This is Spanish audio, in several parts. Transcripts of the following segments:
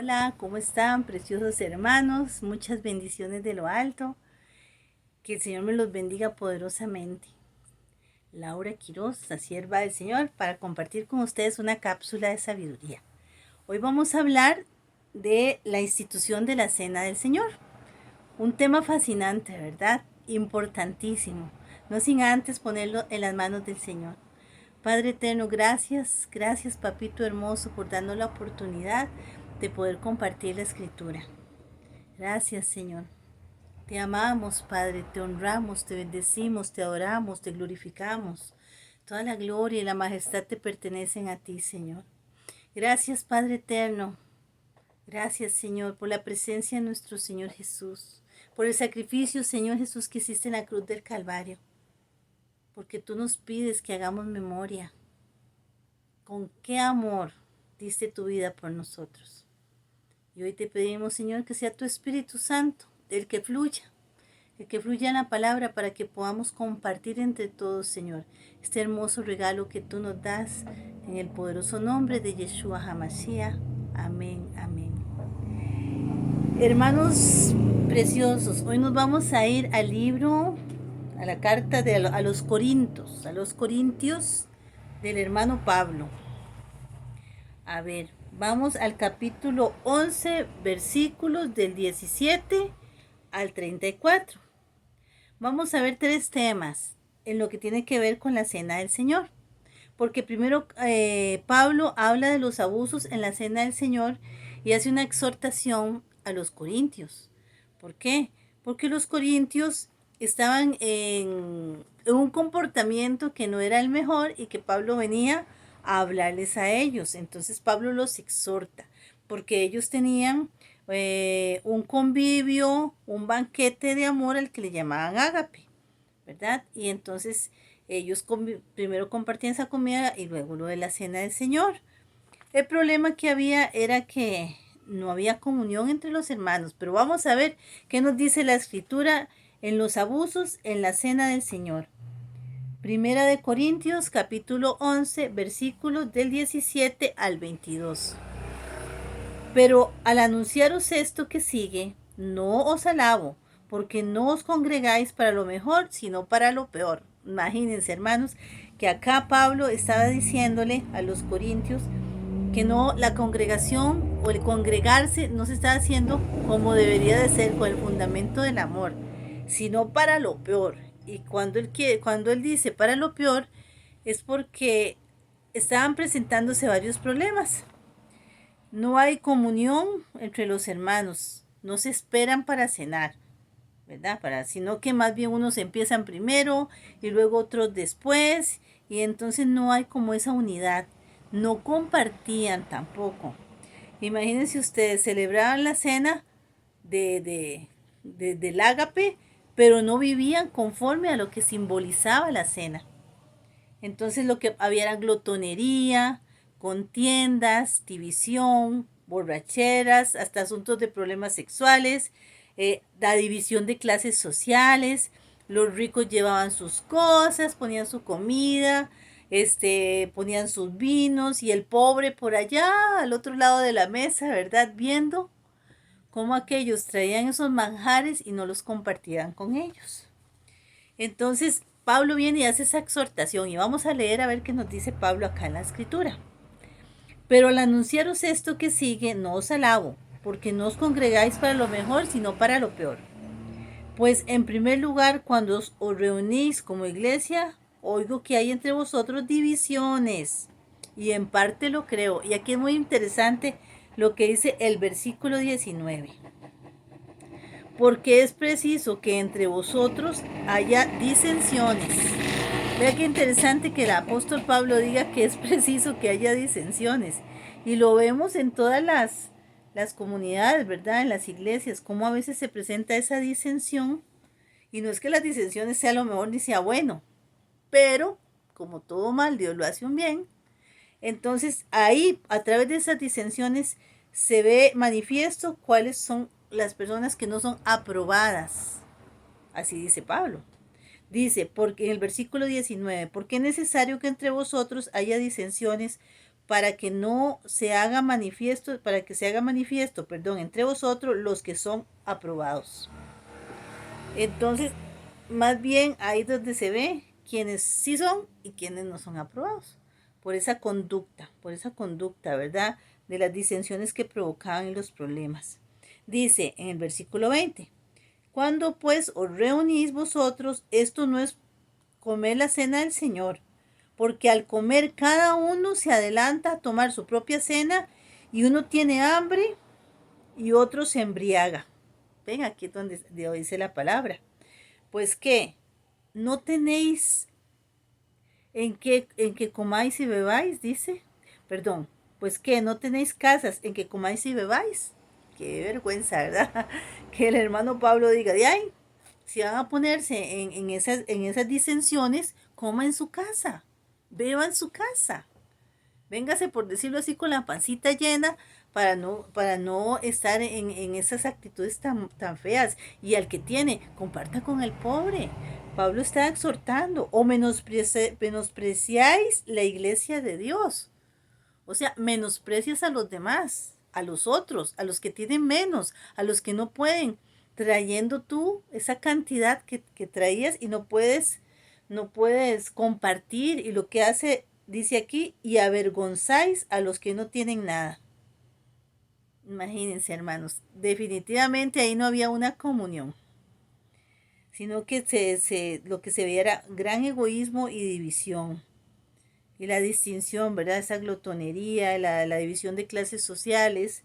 Hola, ¿cómo están, preciosos hermanos? Muchas bendiciones de lo alto. Que el Señor me los bendiga poderosamente. Laura Quiroz, la sierva del Señor, para compartir con ustedes una cápsula de sabiduría. Hoy vamos a hablar de la institución de la Cena del Señor. Un tema fascinante, ¿verdad? Importantísimo. No sin antes ponerlo en las manos del Señor. Padre eterno, gracias, gracias papito hermoso por darnos la oportunidad de poder compartir la escritura. Gracias, Señor. Te amamos, Padre, te honramos, te bendecimos, te adoramos, te glorificamos. Toda la gloria y la majestad te pertenecen a ti, Señor. Gracias, Padre eterno. Gracias, Señor, por la presencia de nuestro Señor Jesús. Por el sacrificio, Señor Jesús, que hiciste en la cruz del Calvario. Porque tú nos pides que hagamos memoria. Con qué amor diste tu vida por nosotros. Y hoy te pedimos, Señor, que sea tu Espíritu Santo, el que fluya en la palabra para que podamos compartir entre todos, Señor, este hermoso regalo que tú nos das en el poderoso nombre de Yeshua HaMashiach. Amén, amén. Hermanos preciosos, hoy nos vamos a ir al libro, a la carta a los Corintios del hermano Pablo. A ver, vamos al capítulo 11, versículos del 17 al 34. Vamos a ver tres temas en lo que tiene que ver con la cena del Señor. Porque primero Pablo habla de los abusos en la cena del Señor y hace una exhortación a los corintios. ¿Por qué? Porque los corintios estaban en un comportamiento que no era el mejor y que Pablo venía a hablarles a ellos. Entonces Pablo los exhorta porque ellos tenían un convivio, un banquete de amor al que le llamaban ágape, ¿verdad? Y entonces ellos primero compartían esa comida y luego lo de la cena del Señor. El problema que había era que no había comunión entre los hermanos, pero vamos a ver qué nos dice la escritura en los abusos en la cena del Señor. Primera de Corintios capítulo 11 versículos del 17 al 22. Pero al anunciaros esto que sigue, no os alabo, porque no os congregáis para lo mejor, sino para lo peor. Imagínense, hermanos, que acá Pablo estaba diciéndole a los corintios que no, la congregación o el congregarse no se está haciendo como debería de ser, con el fundamento del amor, sino para lo peor. Y cuando él dice para lo peor, es porque estaban presentándose varios problemas. No hay comunión entre los hermanos, no se esperan para cenar, ¿verdad? Sino que más bien unos empiezan primero y luego otros después, y entonces no hay como esa unidad. No compartían tampoco. Imagínense ustedes, celebraban la cena del ágape, pero no vivían conforme a lo que simbolizaba la cena. Entonces lo que había era glotonería, contiendas, división, borracheras, hasta asuntos de problemas sexuales, la división de clases sociales. Los ricos llevaban sus cosas, ponían su comida, ponían sus vinos, y el pobre por allá al otro lado de la mesa, ¿verdad? Viendo cómo aquellos traían esos manjares y no los compartían con ellos. Entonces Pablo viene y hace esa exhortación, y vamos a leer a ver qué nos dice Pablo acá en la escritura. Pero al anunciaros esto que sigue, no os alabo, porque no os congregáis para lo mejor, sino para lo peor. Pues en primer lugar, cuando os reunís como iglesia, oigo que hay entre vosotros divisiones, y en parte lo creo. Y aquí es muy interesante lo que dice el versículo 19. Porque es preciso que entre vosotros haya disensiones. Vea qué interesante que el apóstol Pablo diga que es preciso que haya disensiones. Y lo vemos en todas las comunidades, ¿verdad? En las iglesias, cómo a veces se presenta esa disensión. Y no es que las disensiones sea lo mejor ni sea bueno, pero como todo mal, Dios lo hace un bien. Entonces ahí, a través de esas disensiones, se ve manifiesto cuáles son las personas que no son aprobadas. Así dice Pablo. Dice, porque en el versículo 19, porque es necesario que entre vosotros haya disensiones para que no se haga manifiesto, para que se haga manifiesto, perdón, entre vosotros los que son aprobados. Entonces, más bien ahí donde se ve quienes sí son y quienes no son aprobados por esa conducta, ¿verdad? De las disensiones que provocaban los problemas. Dice en el versículo 20, cuando pues os reunís vosotros, esto no es comer la cena del Señor, porque al comer cada uno se adelanta a tomar su propia cena y uno tiene hambre y otro se embriaga. Ven, aquí es donde dice la palabra. Pues que no tenéis en que comáis y bebáis, dice. Perdón, pues que no tenéis casas en que comáis y bebáis. Qué vergüenza, ¿verdad? Que el hermano Pablo diga, de ahí, si van a ponerse en esas disensiones, coma en su casa, beba en su casa. Véngase, por decirlo así, con la pancita llena para no estar en esas actitudes tan feas. Y al que tiene, comparta con el pobre. Pablo está exhortando, o menospreciáis la iglesia de Dios. O sea, menosprecias a los demás, a los otros, a los que tienen menos, a los que no pueden, trayendo tú esa cantidad que traías y no puedes compartir. Y lo que hace, dice aquí, y avergonzáis a los que no tienen nada. Imagínense, hermanos, definitivamente ahí no había una comunión, sino que lo que se veía era gran egoísmo y división. Y la distinción, ¿verdad? Esa glotonería, la división de clases sociales,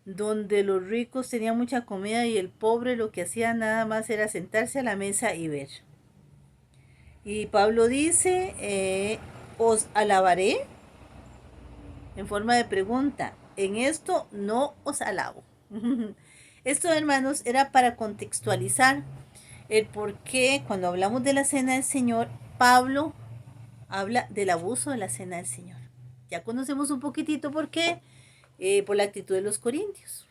donde los ricos tenían mucha comida y el pobre lo que hacía nada más era sentarse a la mesa y ver. Y Pablo dice, os alabaré, en forma de pregunta, en esto no os alabo. Esto, hermanos, era para contextualizar el por qué cuando hablamos de la cena del Señor, Pablo habla del abuso de la cena del Señor. Ya conocemos un poquitito por qué, por la actitud de los corintios.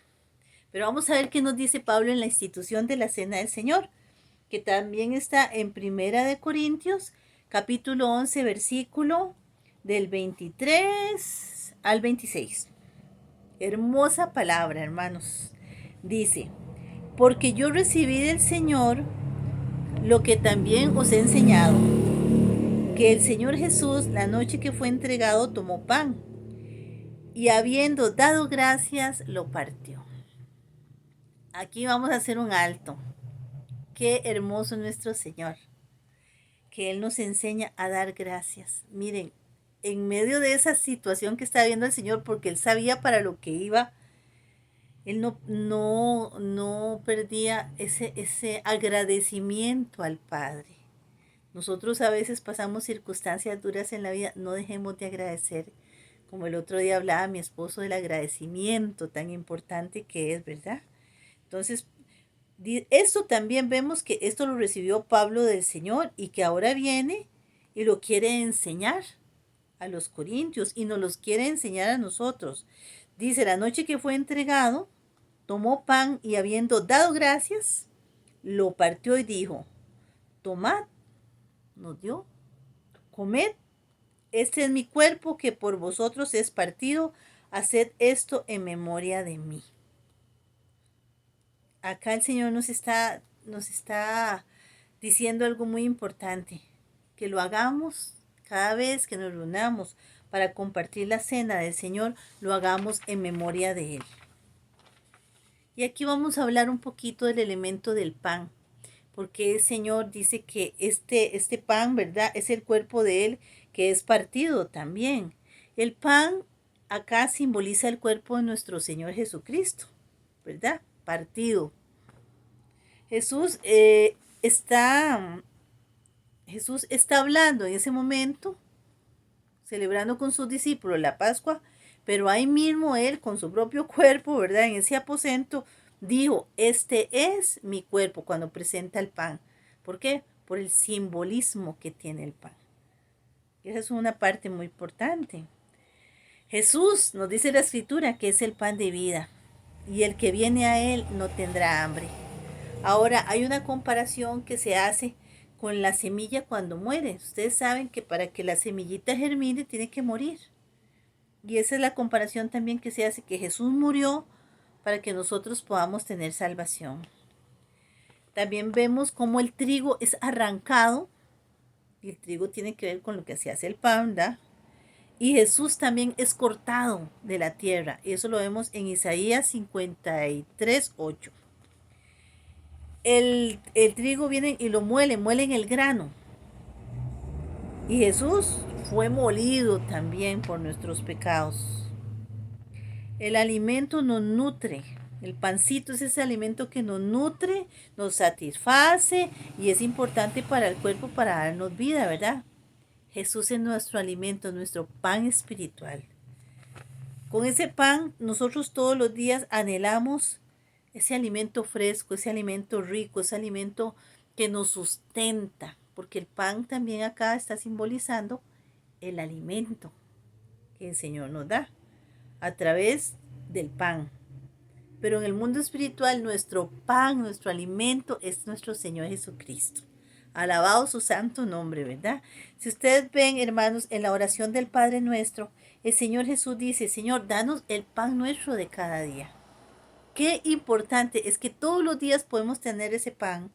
Pero vamos a ver qué nos dice Pablo en la institución de la cena del Señor, que también está en Primera de Corintios, capítulo 11, versículo del 23 al 26. Hermosa palabra, hermanos. Dice, porque yo recibí del Señor lo que también os he enseñado, que el Señor Jesús, la noche que fue entregado, tomó pan y habiendo dado gracias, lo partió. Aquí vamos a hacer un alto. Qué hermoso nuestro Señor, que Él nos enseña a dar gracias. Miren, en medio de esa situación que está viendo el Señor, porque Él sabía para lo que iba, Él no perdía ese agradecimiento al Padre. Nosotros a veces pasamos circunstancias duras en la vida, no dejemos de agradecer. Como el otro día hablaba mi esposo del agradecimiento tan importante que es, ¿verdad? Entonces, esto también vemos que esto lo recibió Pablo del Señor y que ahora viene y lo quiere enseñar a los corintios y nos los quiere enseñar a nosotros. Dice, la noche que fue entregado, tomó pan y habiendo dado gracias, lo partió y dijo, tomad, nos dio, comed, este es mi cuerpo que por vosotros es partido, haced esto en memoria de mí. Acá el Señor nos está diciendo algo muy importante, que lo hagamos cada vez que nos reunamos para compartir la cena del Señor, lo hagamos en memoria de Él. Y aquí vamos a hablar un poquito del elemento del pan, porque el Señor dice que este pan, ¿verdad? Es el cuerpo de Él que es partido también. El pan acá simboliza el cuerpo de nuestro Señor Jesucristo, ¿verdad? Partido. Jesús está hablando en ese momento, celebrando con sus discípulos la Pascua, pero ahí mismo Él con su propio cuerpo, ¿verdad? En ese aposento, dijo, este es mi cuerpo cuando presenta el pan. ¿Por qué? Por el simbolismo que tiene el pan. Esa es una parte muy importante. Jesús nos dice la Escritura que es el pan de vida y el que viene a Él no tendrá hambre. Ahora, hay una comparación que se hace con la semilla cuando muere. Ustedes saben que para que la semillita germine tiene que morir. Y esa es la comparación también que se hace, que Jesús murió para que nosotros podamos tener salvación. También vemos cómo el trigo es arrancado, y el trigo tiene que ver con lo que se hace el pan, ¿verdad? Y Jesús también es cortado de la tierra. Y eso lo vemos en Isaías 53:8. El trigo viene y lo muelen el grano. Y Jesús fue molido también por nuestros pecados. El alimento nos nutre. El pancito es ese alimento que nos nutre, nos satisface y es importante para el cuerpo para darnos vida, ¿verdad? Jesús es nuestro alimento, nuestro pan espiritual. Con ese pan nosotros todos los días anhelamos ese alimento fresco, ese alimento rico, ese alimento que nos sustenta, porque el pan también acá está simbolizando el alimento que el Señor nos da a través del pan. Pero en el mundo espiritual nuestro pan, nuestro alimento es nuestro Señor Jesucristo. Alabado su santo nombre, ¿verdad? Si ustedes ven, hermanos, en la oración del Padre Nuestro, el Señor Jesús dice, Señor, danos el pan nuestro de cada día. Qué importante es que todos los días podemos tener ese pan.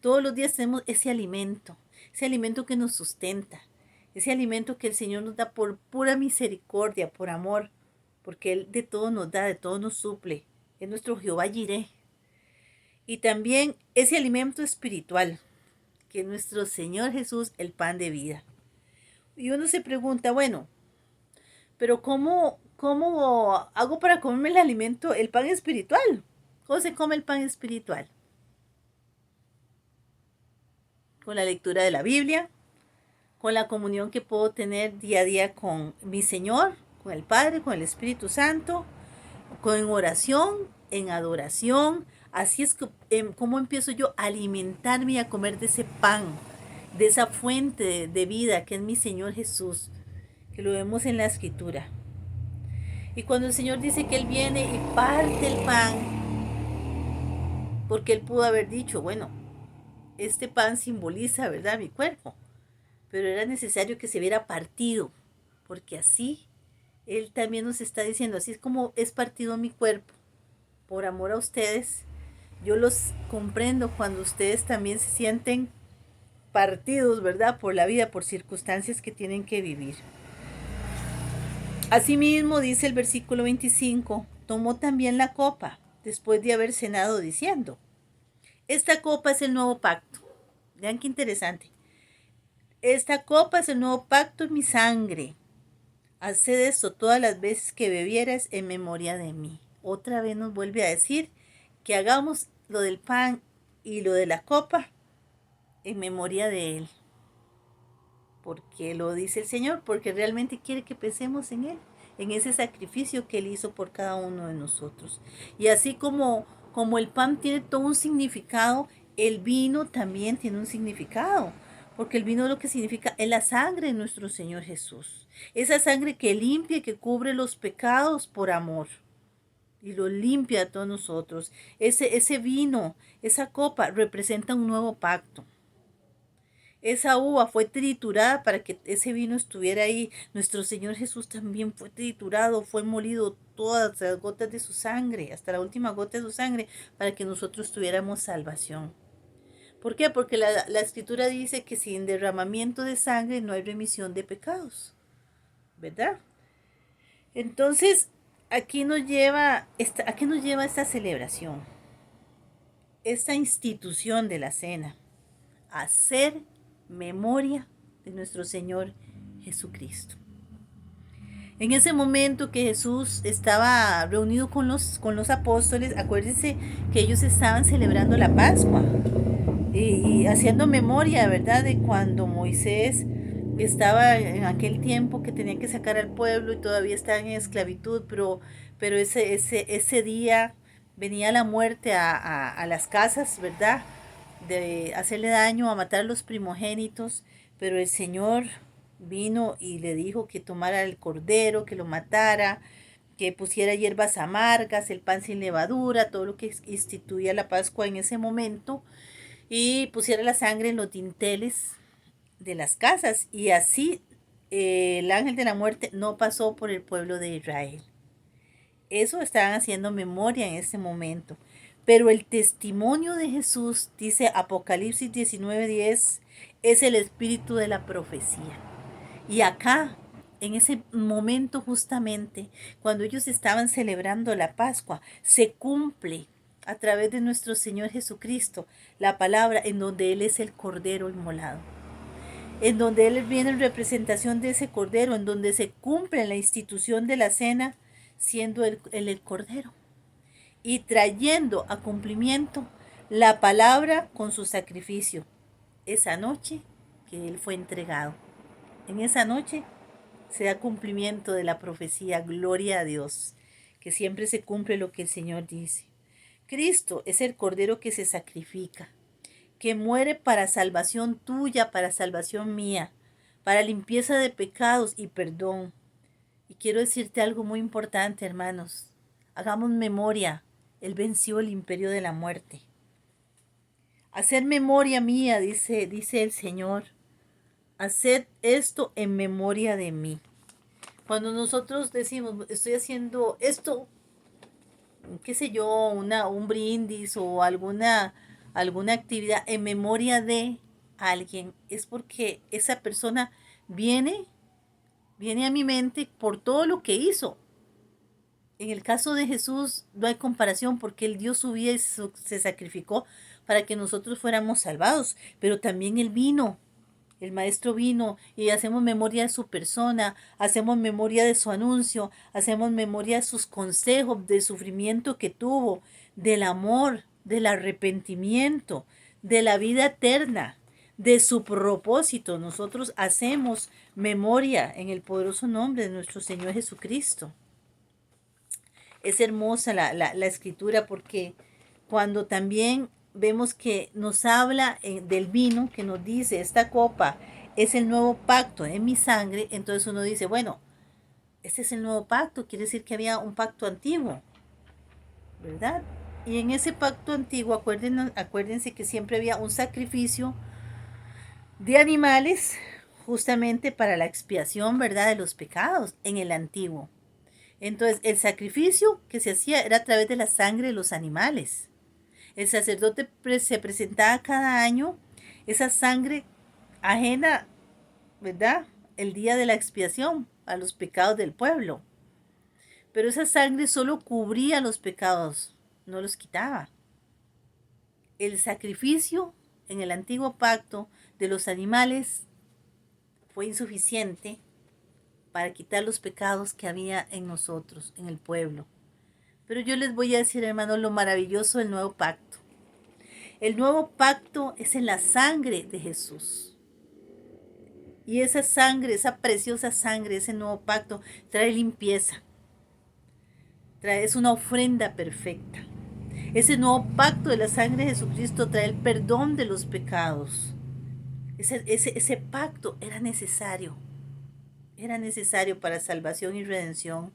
Todos los días tenemos ese alimento que nos sustenta, ese alimento que el Señor nos da por pura misericordia, por amor, porque Él de todo nos da, de todo nos suple. Es nuestro Jehová Jireh. Y también ese alimento espiritual, que es nuestro Señor Jesús, el pan de vida. Y uno se pregunta, bueno, pero ¿cómo hago para comerme el alimento, el pan espiritual? ¿Cómo se come el pan espiritual? Con la lectura de la Biblia, con la comunión que puedo tener día a día con mi Señor, con el Padre, con el Espíritu Santo, con oración, en adoración. Así es como empiezo yo a alimentarme y a comer de ese pan, de esa fuente de vida que es mi Señor Jesús, que lo vemos en la Escritura. Y cuando el Señor dice que Él viene y parte el pan, porque Él pudo haber dicho, bueno, este pan simboliza, ¿verdad?, mi cuerpo, pero era necesario que se viera partido, porque así Él también nos está diciendo, así es como es partido mi cuerpo, por amor a ustedes. Yo los comprendo cuando ustedes también se sienten partidos, ¿verdad?, por la vida, por circunstancias que tienen que vivir. Asimismo, dice el versículo 25, tomó también la copa, después de haber cenado, diciendo, esta copa es el nuevo pacto. Vean qué interesante. Esta copa es el nuevo pacto en mi sangre. Haced esto todas las veces que bebieras en memoria de mí. Otra vez nos vuelve a decir que hagamos lo del pan y lo de la copa en memoria de Él. Porque lo dice el Señor, porque realmente quiere que pensemos en Él, en ese sacrificio que Él hizo por cada uno de nosotros. Y así como el pan tiene todo un significado, el vino también tiene un significado. Porque el vino lo que significa es la sangre de nuestro Señor Jesús. Esa sangre que limpia y que cubre los pecados por amor. Y lo limpia a todos nosotros. Ese vino, esa copa representa un nuevo pacto. Esa uva fue triturada para que ese vino estuviera ahí. Nuestro Señor Jesús también fue triturado, fue molido todas las gotas de su sangre, hasta la última gota de su sangre, para que nosotros tuviéramos salvación. ¿Por qué? Porque la Escritura dice que sin derramamiento de sangre no hay remisión de pecados, ¿verdad? Entonces, ¿a qué nos lleva esta celebración? Esta institución de la cena, a hacer memoria de nuestro Señor Jesucristo. En ese momento que Jesús estaba reunido con los apóstoles, acuérdense que ellos estaban celebrando la Pascua y haciendo memoria, ¿verdad?, de cuando Moisés estaba en aquel tiempo que tenía que sacar al pueblo y todavía estaban en esclavitud, pero ese día venía la muerte a las casas, ¿verdad?, de hacerle daño, a matar a los primogénitos, pero el Señor vino y le dijo que tomara el cordero, que lo matara, que pusiera hierbas amargas, el pan sin levadura, todo lo que instituía la Pascua en ese momento, y pusiera la sangre en los dinteles de las casas, y así el ángel de la muerte no pasó por el pueblo de Israel. Eso estaban haciendo memoria en ese momento. Pero el testimonio de Jesús, dice Apocalipsis 19:10, es el espíritu de la profecía. Y acá, en ese momento justamente, cuando ellos estaban celebrando la Pascua, se cumple a través de nuestro Señor Jesucristo la palabra en donde Él es el Cordero inmolado, en donde Él viene en representación de ese Cordero, en donde se cumple la institución de la cena, siendo el Cordero y trayendo a cumplimiento la palabra con su sacrificio. Esa noche que Él fue entregado. En esa noche se da cumplimiento de la profecía, gloria a Dios, que siempre se cumple lo que el Señor dice. Cristo es el Cordero que se sacrifica, que muere para salvación tuya, para salvación mía, para limpieza de pecados y perdón. Y quiero decirte algo muy importante, hermanos. Hagamos memoria. Él venció el imperio de la muerte. Hacer memoria mía, dice el Señor. Haced esto en memoria de mí. Cuando nosotros decimos, estoy haciendo esto, qué sé yo, un brindis o alguna actividad en memoria de alguien, es porque esa persona viene a mi mente por todo lo que hizo. En el caso de Jesús no hay comparación porque Él dio su vida y se sacrificó para que nosotros fuéramos salvados, pero también Él vino. El Maestro vino y hacemos memoria de su persona, hacemos memoria de su anuncio, hacemos memoria de sus consejos, del sufrimiento que tuvo, del amor, del arrepentimiento, de la vida eterna, de su propósito. Nosotros hacemos memoria en el poderoso nombre de nuestro Señor Jesucristo. Es hermosa la escritura porque cuando también vemos que nos habla del vino, que nos dice, esta copa es el nuevo pacto en mi sangre, entonces uno dice, bueno, este es el nuevo pacto, quiere decir que había un pacto antiguo, ¿verdad? Y en ese pacto antiguo, acuérdense que siempre había un sacrificio de animales justamente para la expiación, ¿verdad?, de los pecados en el antiguo. Entonces, el sacrificio que se hacía era a través de la sangre de los animales. El sacerdote se presentaba cada año esa sangre ajena, ¿verdad? El día de la expiación a los pecados del pueblo. Pero esa sangre solo cubría los pecados, no los quitaba. El sacrificio en el antiguo pacto de los animales fue insuficiente para quitar los pecados que había en nosotros, en el pueblo. Pero yo les voy a decir, hermanos, lo maravilloso del nuevo pacto. El nuevo pacto es en la sangre de Jesús. Y esa sangre, esa preciosa sangre, ese nuevo pacto trae limpieza. Es una ofrenda perfecta. Ese nuevo pacto de la sangre de Jesucristo trae el perdón de los pecados. Ese pacto era necesario. Era necesario para salvación y redención.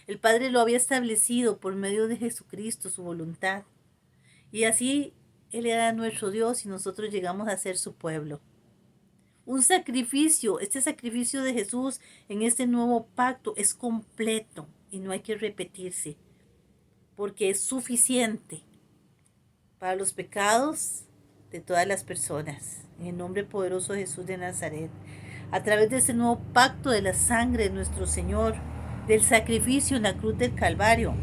El Padre lo había establecido por medio de Jesucristo, su voluntad. Y así Él era nuestro Dios y nosotros llegamos a ser su pueblo. Un sacrificio, este sacrificio de Jesús en este nuevo pacto es completo y no hay que repetirse, porque es suficiente para los pecados de todas las personas. En el nombre poderoso de Jesús de Nazaret, a través de este nuevo pacto de la sangre de nuestro Señor, del sacrificio en la cruz del Calvario.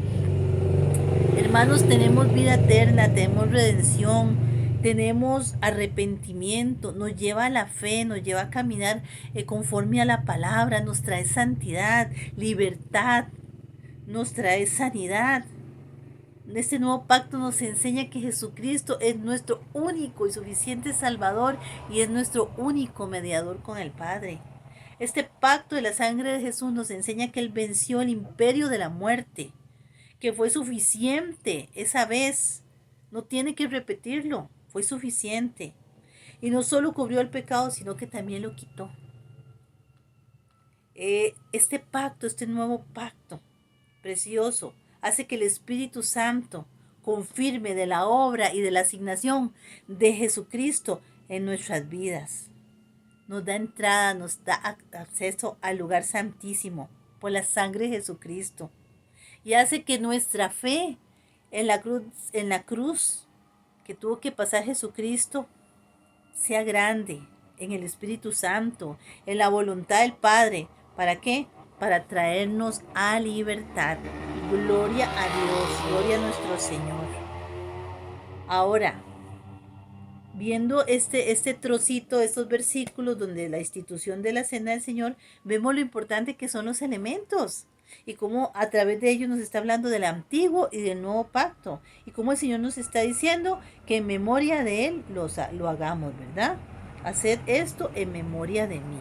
Hermanos, tenemos vida eterna, tenemos redención, tenemos arrepentimiento, nos lleva a la fe, nos lleva a caminar conforme a la palabra, nos trae santidad, libertad, nos trae sanidad. Este nuevo pacto nos enseña que Jesucristo es nuestro único y suficiente Salvador y es nuestro único mediador con el Padre. Este pacto de la sangre de Jesús nos enseña que Él venció el imperio de la muerte, que fue suficiente esa vez. No tiene que repetirlo, fue suficiente. Y no solo cubrió el pecado, sino que también lo quitó. Este pacto, este nuevo pacto precioso, hace que el Espíritu Santo confirme de la obra y de la asignación de Jesucristo en nuestras vidas. nos da entrada, nos da acceso al lugar santísimo por la sangre de Jesucristo. Y hace que nuestra fe en la cruz que tuvo que pasar Jesucristo sea grande, en el Espíritu Santo, en la voluntad del Padre. ¿Para qué? Para traernos a libertad. Gloria a Dios, gloria a nuestro Señor. Ahora, viendo este trocito, estos versículos donde la institución de la cena del Señor, vemos lo importante que son los elementos y cómo a través de ellos nos está hablando del antiguo y del nuevo pacto y cómo el Señor nos está diciendo que en memoria de Él lo hagamos, ¿verdad? Haced esto en memoria de mí.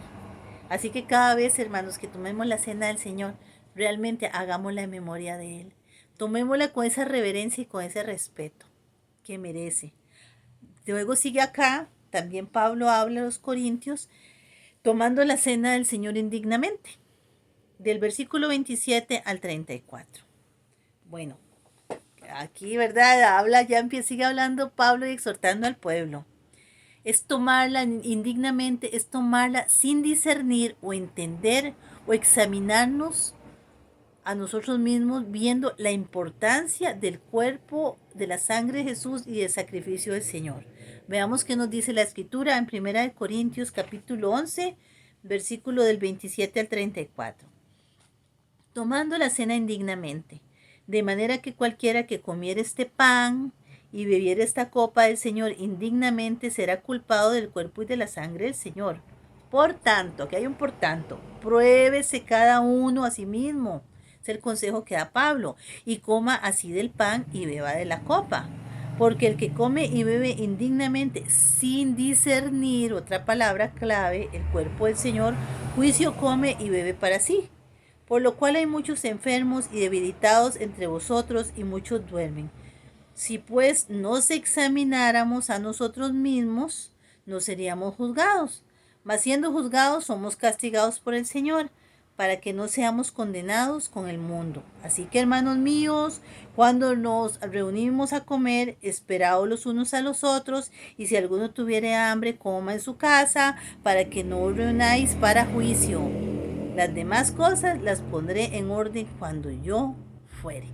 Así que cada vez, hermanos, que tomemos la cena del Señor, realmente hagámosla en memoria de Él. Tomémosla con esa reverencia y con ese respeto que merece. Luego sigue acá, también Pablo habla a los corintios, tomando la cena del Señor indignamente, del versículo 27 al 34. Bueno, aquí, ¿verdad? Sigue hablando Pablo y exhortando al pueblo. Es tomarla indignamente, es tomarla sin discernir o entender o examinarnos a nosotros mismos, viendo la importancia del cuerpo, de la sangre de Jesús y del sacrificio del Señor. Veamos qué nos dice la Escritura en 1 Corintios capítulo 11, versículo del 27 al 34. Tomando la cena indignamente, de manera que cualquiera que comiera este pan y bebiera esta copa del Señor indignamente será culpado del cuerpo y de la sangre del Señor. Por tanto, aquí hay un por tanto, pruébese cada uno a sí mismo. Es el consejo que da Pablo. Y coma así del pan y beba de la copa. Porque el que come y bebe indignamente, sin discernir, otra palabra clave, el cuerpo del Señor, juicio come y bebe para sí. Por lo cual hay muchos enfermos y debilitados entre vosotros y muchos duermen. Si pues nos examináramos a nosotros mismos, no seríamos juzgados. Mas siendo juzgados, somos castigados por el Señor, para que no seamos condenados con el mundo. Así que, hermanos míos, cuando nos reunimos a comer, esperaos los unos a los otros, y si alguno tuviere hambre, coma en su casa, para que no os reunáis para juicio. Las demás cosas las pondré en orden cuando yo fuere.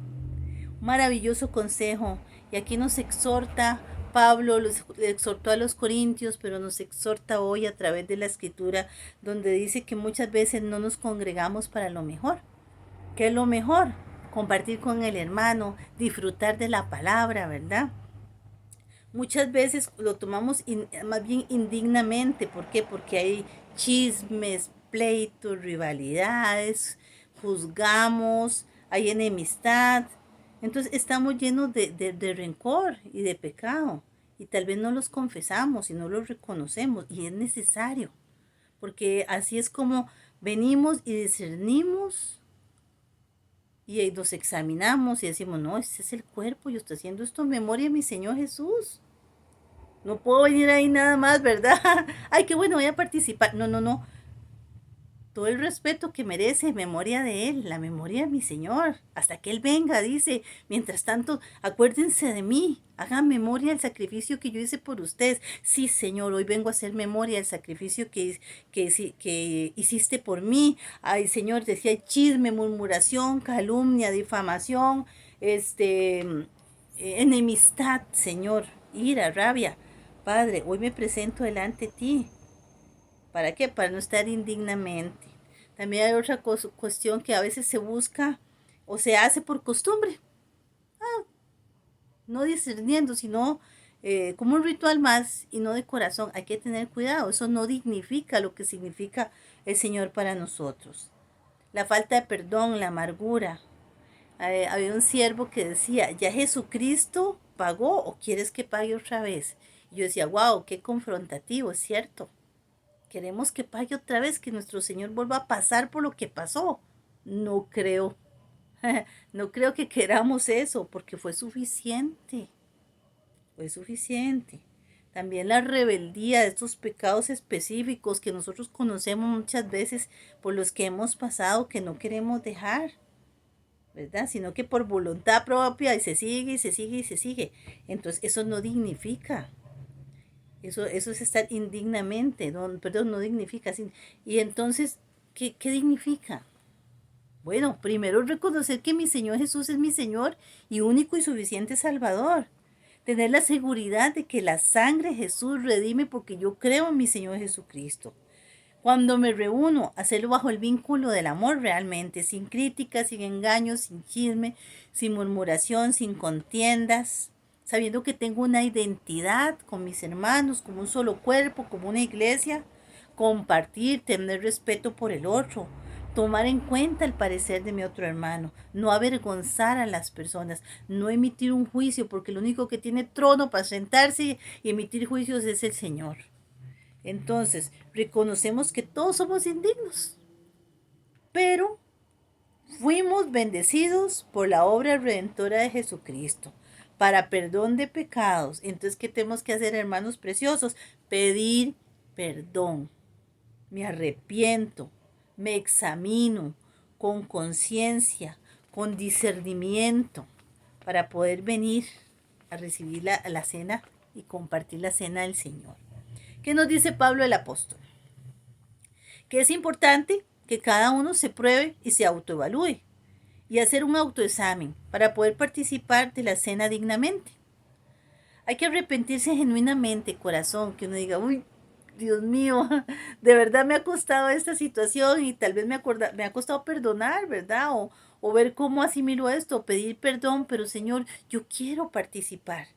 Maravilloso consejo. Y aquí nos exhorta Pablo, los exhortó a los corintios, pero nos exhorta hoy a través de la escritura, donde dice que muchas veces no nos congregamos para lo mejor. ¿Qué es lo mejor? Compartir con el hermano, disfrutar de la palabra, ¿verdad? Muchas veces lo tomamos más bien indignamente. ¿Por qué? Porque hay chismes, pleitos, rivalidades, juzgamos, hay enemistad. Entonces estamos llenos de rencor y de pecado. Y tal vez no los confesamos y no los reconocemos. Y es necesario. Porque así es como venimos y discernimos y nos examinamos y decimos, no, ese es el cuerpo, yo estoy haciendo esto en memoria de mi Señor Jesús. No puedo venir ahí nada más, ¿verdad? Ay, qué bueno, voy a participar. No, no, no. Todo el respeto que merece en memoria de Él, la memoria de mi Señor, hasta que Él venga, dice. Mientras tanto, acuérdense de mí, hagan memoria del sacrificio que yo hice por ustedes. Sí, Señor, hoy vengo a hacer memoria del sacrificio que hiciste por mí. Ay, Señor, decía chisme, murmuración, calumnia, difamación, enemistad, Señor, ira, rabia. Padre, hoy me presento delante de ti. ¿Para qué? Para no estar indignamente. También hay otra cuestión que a veces se busca o se hace por costumbre, no discerniendo, sino como un ritual más y no de corazón. Hay que tener cuidado, eso no dignifica lo que significa el Señor para nosotros. La falta de perdón, la amargura. Había un siervo que decía, ¿ya Jesucristo pagó o quieres que pague otra vez? Y yo decía, wow, qué confrontativo, es cierto. Queremos que pague otra vez, que nuestro Señor vuelva a pasar por lo que pasó. No creo. No creo que queramos eso, porque fue suficiente. Fue suficiente. También la rebeldía de estos pecados específicos que nosotros conocemos muchas veces, por los que hemos pasado, que no queremos dejar, ¿verdad? Sino que por voluntad propia y se sigue y se sigue y se sigue. Entonces eso no dignifica. Eso es estar indignamente, no, perdón, no dignifica. Y entonces, ¿qué dignifica? Bueno, primero reconocer que mi Señor Jesús es mi Señor y único y suficiente Salvador. Tener la seguridad de que la sangre de Jesús redime porque yo creo en mi Señor Jesucristo. Cuando me reúno, hacerlo bajo el vínculo del amor realmente, sin críticas, sin engaños, sin chisme, sin murmuración, sin contiendas, sabiendo que tengo una identidad con mis hermanos, como un solo cuerpo, como una iglesia, compartir, tener respeto por el otro, tomar en cuenta el parecer de mi otro hermano, no avergonzar a las personas, no emitir un juicio, porque el único que tiene trono para sentarse y emitir juicios es el Señor. Entonces, reconocemos que todos somos indignos, pero fuimos bendecidos por la obra redentora de Jesucristo para perdón de pecados. Entonces, ¿qué tenemos que hacer, hermanos preciosos? Pedir perdón. Me arrepiento, me examino con conciencia, con discernimiento, para poder venir a recibir la cena y compartir la cena del Señor. ¿Qué nos dice Pablo el apóstol? Que es importante que cada uno se pruebe y se autoevalúe y hacer un autoexamen para poder participar de la cena dignamente. Hay que arrepentirse genuinamente, corazón, que uno diga, uy, Dios mío, de verdad me ha costado esta situación y tal vez me ha costado perdonar, ¿verdad? O ver cómo asimilo esto, pedir perdón, pero Señor, yo quiero participar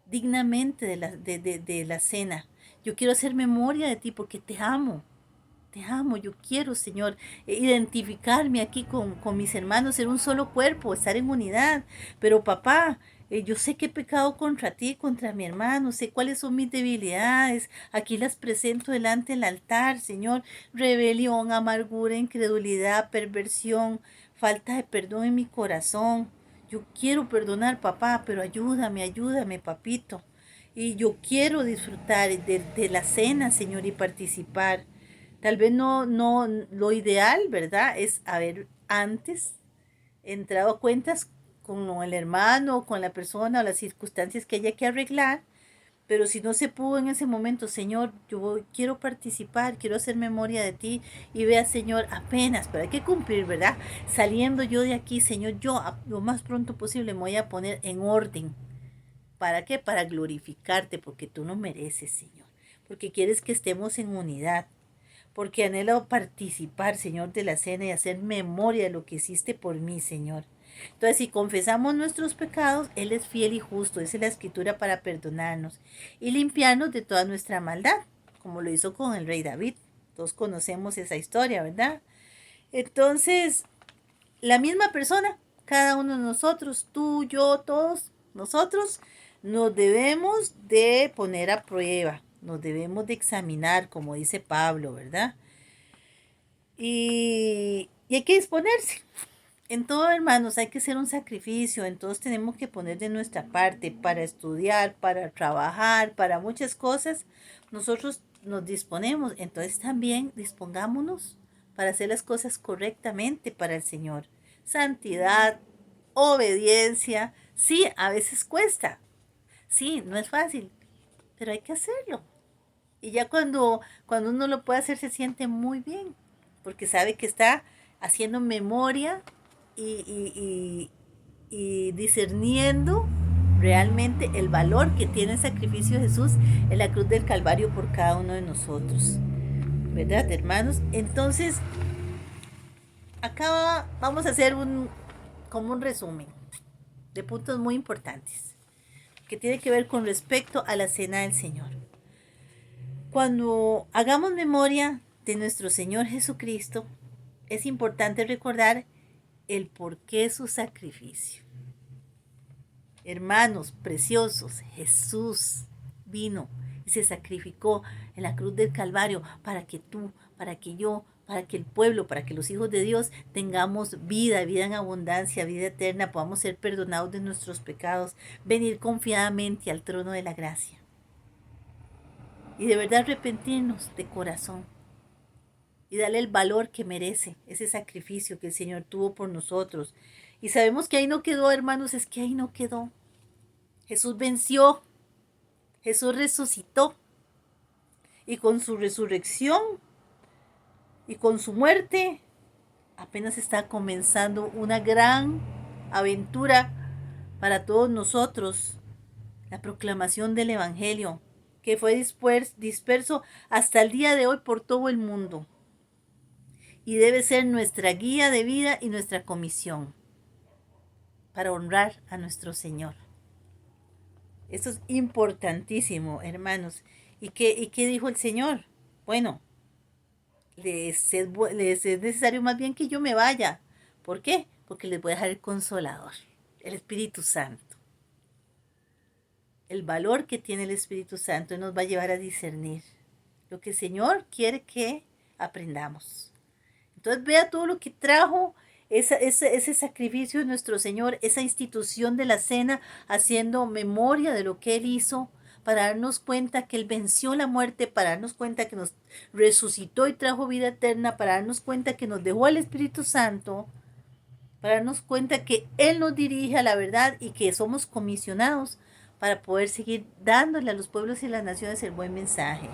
dignamente de la cena. Yo quiero hacer memoria de ti porque te amo. Te amo, yo quiero, Señor, identificarme aquí con mis hermanos, ser un solo cuerpo, estar en unidad. Pero papá, yo sé que he pecado contra ti, contra mi hermano, sé cuáles son mis debilidades. Aquí las presento delante del altar, Señor. Rebelión, amargura, incredulidad, perversión, falta de perdón en mi corazón. Yo quiero perdonar, papá, pero ayúdame, papito. Y yo quiero disfrutar de la cena, Señor, y participar. Tal vez no, lo ideal, ¿verdad? Es haber antes entrado a cuentas con el hermano, con la persona o las circunstancias que haya que arreglar, pero si no se pudo en ese momento, Señor, yo quiero participar, quiero hacer memoria de ti y vea, Señor, apenas, pero hay que cumplir, ¿verdad? Saliendo yo de aquí, Señor, yo lo más pronto posible me voy a poner en orden. ¿Para qué? Para glorificarte, porque tú no mereces, Señor, porque quieres que estemos en unidad, porque anhelo participar, Señor, de la cena y hacer memoria de lo que hiciste por mí, Señor. Entonces, si confesamos nuestros pecados, Él es fiel y justo, dice la Escritura, para perdonarnos y limpiarnos de toda nuestra maldad, como lo hizo con el rey David. Todos conocemos esa historia, ¿verdad? Entonces, la misma persona, cada uno de nosotros, tú, yo, todos nosotros, nos debemos de poner a prueba, nos debemos de examinar, como dice Pablo, ¿verdad? Y hay que disponerse. En todo, hermanos, hay que hacer un sacrificio. En todos tenemos que poner de nuestra parte para estudiar, para trabajar, para muchas cosas. Nosotros nos disponemos. Entonces también dispongámonos para hacer las cosas correctamente para el Señor. Santidad, obediencia. Sí, a veces cuesta. Sí, no es fácil, pero hay que hacerlo. Y ya cuando uno lo puede hacer se siente muy bien, porque sabe que está haciendo memoria y discerniendo realmente el valor que tiene el sacrificio de Jesús en la cruz del Calvario por cada uno de nosotros. ¿Verdad, hermanos? Entonces, acá vamos a hacer como un resumen de puntos muy importantes que tiene que ver con respecto a la cena del Señor. Cuando hagamos memoria de nuestro Señor Jesucristo, es importante recordar el porqué de su sacrificio. Hermanos preciosos, Jesús vino y se sacrificó en la cruz del Calvario para que tú, para que yo, para que el pueblo, para que los hijos de Dios tengamos vida, vida en abundancia, vida eterna, podamos ser perdonados de nuestros pecados, venir confiadamente al trono de la gracia. Y de verdad arrepentirnos de corazón y darle el valor que merece ese sacrificio que el Señor tuvo por nosotros. Y sabemos que ahí no quedó, hermanos, es que ahí no quedó. Jesús venció, Jesús resucitó y con su resurrección y con su muerte, apenas está comenzando una gran aventura para todos nosotros, la proclamación del Evangelio, que fue disperso hasta el día de hoy por todo el mundo y debe ser nuestra guía de vida y nuestra comisión para honrar a nuestro Señor. Esto es importantísimo, hermanos. ¿Y qué dijo el Señor? Bueno, les es necesario más bien que yo me vaya. ¿Por qué? Porque les voy a dejar el Consolador, el Espíritu Santo. El valor que tiene el Espíritu Santo nos va a llevar a discernir lo que el Señor quiere que aprendamos. Entonces vea todo lo que trajo ese sacrificio de nuestro Señor, esa institución de la cena, haciendo memoria de lo que Él hizo, para darnos cuenta que Él venció la muerte, para darnos cuenta que nos resucitó y trajo vida eterna, para darnos cuenta que nos dejó el Espíritu Santo, para darnos cuenta que Él nos dirige a la verdad y que somos comisionados para poder seguir dándole a los pueblos y las naciones el buen mensaje.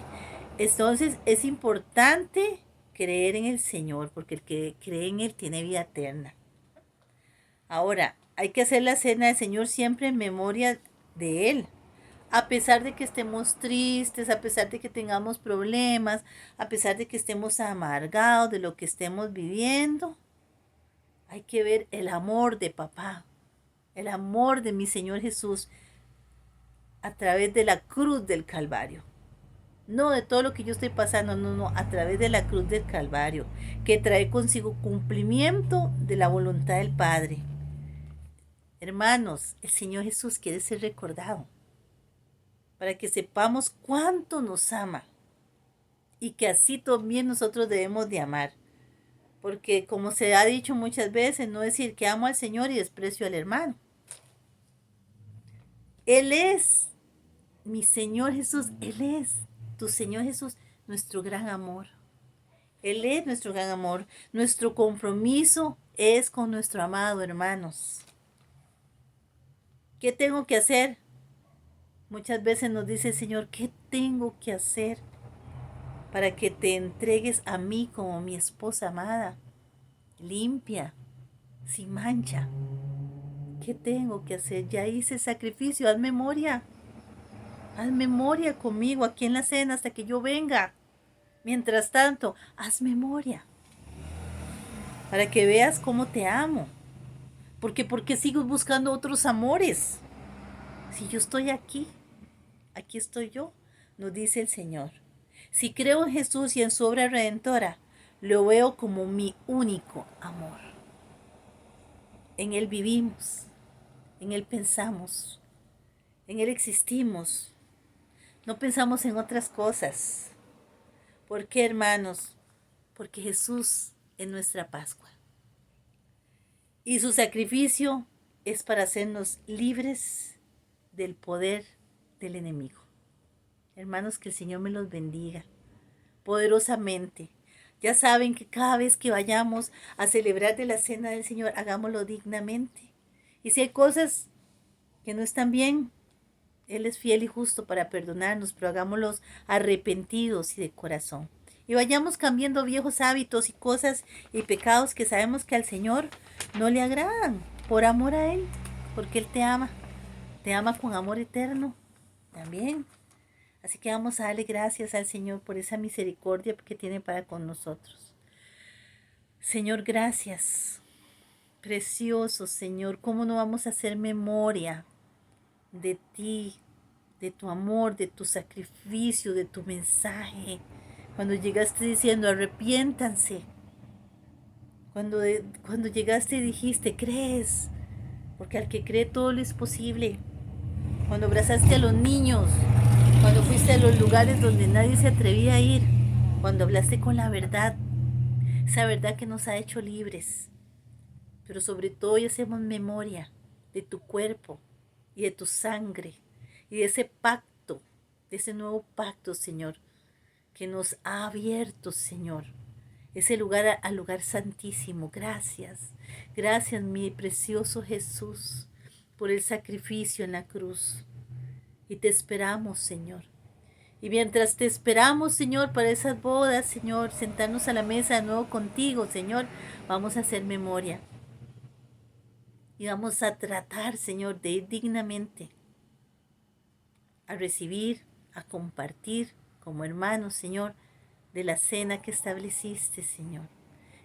Entonces es importante creer en el Señor, porque el que cree en Él tiene vida eterna. Ahora, hay que hacer la cena del Señor siempre en memoria de Él. A pesar de que estemos tristes, a pesar de que tengamos problemas, a pesar de que estemos amargados de lo que estemos viviendo, hay que ver el amor de papá, el amor de mi Señor Jesús a través de la cruz del Calvario. No de todo lo que yo estoy pasando, no, a través de la cruz del Calvario, que trae consigo cumplimiento de la voluntad del Padre. Hermanos, el Señor Jesús quiere ser recordado, para que sepamos cuánto nos ama, y que así también nosotros debemos de amar. Porque como se ha dicho muchas veces, no decir que amo al Señor y desprecio al hermano. Él es mi Señor Jesús, Él es tu Señor Jesús, nuestro gran amor. Él es nuestro gran amor. Nuestro compromiso es con nuestro amado, hermanos. ¿Qué tengo que hacer? Muchas veces nos dice el Señor, ¿qué tengo que hacer para que te entregues a mí como mi esposa amada, limpia, sin mancha? ¿Qué tengo que hacer? Ya hice el sacrificio, haz memoria. Haz memoria conmigo aquí en la cena hasta que yo venga. Mientras tanto, haz memoria. Para que veas cómo te amo. Porque ¿por qué sigo buscando otros amores? Si yo estoy aquí, aquí estoy yo, nos dice el Señor. Si creo en Jesús y en su obra redentora, lo veo como mi único amor. En Él vivimos, en Él pensamos, en Él existimos. No pensamos en otras cosas. ¿Por qué, hermanos? Porque Jesús es nuestra Pascua. Y su sacrificio es para hacernos libres del poder del enemigo. Hermanos, que el Señor me los bendiga poderosamente. Ya saben que cada vez que vayamos a celebrar de la cena del Señor, hagámoslo dignamente. Y si hay cosas que no están bien, Él es fiel y justo para perdonarnos, pero hagámoslos arrepentidos y de corazón. Y vayamos cambiando viejos hábitos y cosas y pecados que sabemos que al Señor no le agradan, por amor a Él, porque Él te ama con amor eterno también. Así que vamos a darle gracias al Señor por esa misericordia que tiene para con nosotros. Señor, gracias. Precioso Señor, ¿cómo no vamos a hacer memoria de ti, de tu amor, de tu sacrificio, de tu mensaje? Cuando llegaste diciendo, arrepiéntanse. Cuando llegaste y dijiste, crees, porque al que cree todo le es posible. Cuando abrazaste a los niños, cuando fuiste a los lugares donde nadie se atrevía a ir, cuando hablaste con la verdad, esa verdad que nos ha hecho libres. Pero sobre todo hoy hacemos memoria de tu cuerpo y de tu sangre y de ese pacto, de ese nuevo pacto, Señor, que nos ha abierto, Señor, ese lugar al lugar santísimo. Gracias, gracias mi precioso Jesús por el sacrificio en la cruz. Y te esperamos, Señor. Y mientras te esperamos, Señor, para esas bodas, Señor, sentarnos a la mesa de nuevo contigo, Señor, vamos a hacer memoria. Y vamos a tratar, Señor, de ir dignamente a recibir, a compartir como hermanos, Señor, de la cena que estableciste, Señor.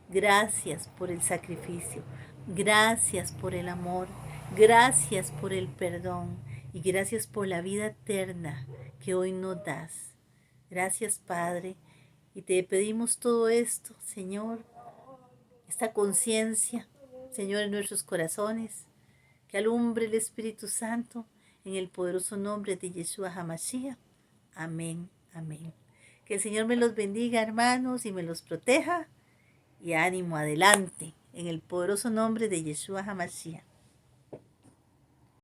Gracias por el sacrificio, gracias por el amor, gracias por el perdón y gracias por la vida eterna que hoy nos das. Gracias, Padre, y te pedimos todo esto, Señor, esta conciencia, Señor, en nuestros corazones, que alumbre el Espíritu Santo en el poderoso nombre de Yeshua HaMashiach. Amén, amén. Que el Señor me los bendiga, hermanos, y me los proteja. Y ánimo, adelante, en el poderoso nombre de Yeshua HaMashiach.